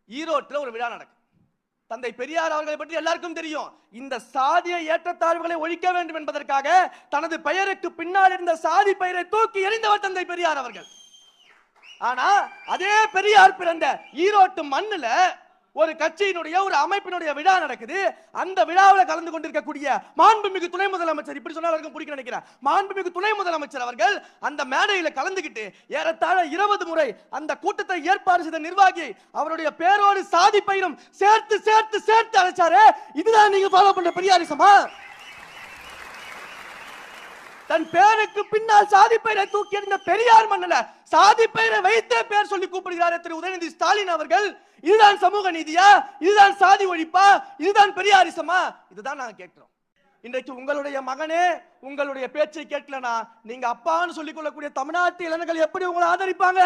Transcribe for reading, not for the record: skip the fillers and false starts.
ஈரோட்டில் ஒரு விழா நடக்கும். தந்தை பெரியார் அவர்களை பற்றி எல்லாருக்கும் தெரியும். இந்த சாதிய ஏற்றத்தாழ்வுகளை ஒழிக்க வேண்டும் என்பதற்காக தனது பெயருக்கு பின்னால் இருந்த சாதி பெயரை தூக்கி எறிந்தவர் தந்தை பெரியார் அவர்கள். ஆனா அதே பெரியார் பிறந்த ஈரோட்டு மண்ணுல ஒரு கட்சியினுடைய ஒரு அமைப்பினுடைய விழா நடக்குது. அந்த விழாவில் கலந்து கொண்டிருக்கக்கூடிய மாண்புமிகு துணை முதலமைச்சர், இப்படி சொன்னாலும் பிடிக்க நினைக்கிறேன், மாண்புமிகு துணை முதலமைச்சர் அவர்கள் அந்த மேடையில கலந்துகிட்டு ஏறத்தாழ 20 முறை அந்த கூட்டத்தை ஏற்பாடு செய்த நிர்வாகி அவருடைய பேரோடு சாதி பயிரும் சேர்த்து சேர்த்து சேர்த்து அழைச்சாரு. இதுதான் நீங்க ஃபாலோ பண்ற பெரியாரிசமா? தன் பேருக்கு பின்னால் சாதி பெயரை தூக்கி எறிந்த பெரியார் மன்னல சாதி பெயரை வைத்தே பேர் சொல்லி கூப்பிடுகிறார் திரு உதயநிதி ஸ்டாலின் அவர்கள். இதுதான் சமூக நீதியா? இதுதான் சாதி ஒழிப்பா? இதுதான் பெரியாரிசமா? இதுதான் நாங்க கேட்கிறோம். இன்றைக்கு உங்களுடைய மகனே உங்களுடைய பேச்சை கேட்கலனா நீங்க அப்பான்னு சொல்லிக் கொள்ளக்கூடிய தமிழ்நாட்டு இளைஞர்கள் எப்படி உங்களை ஆதரிப்பாங்க?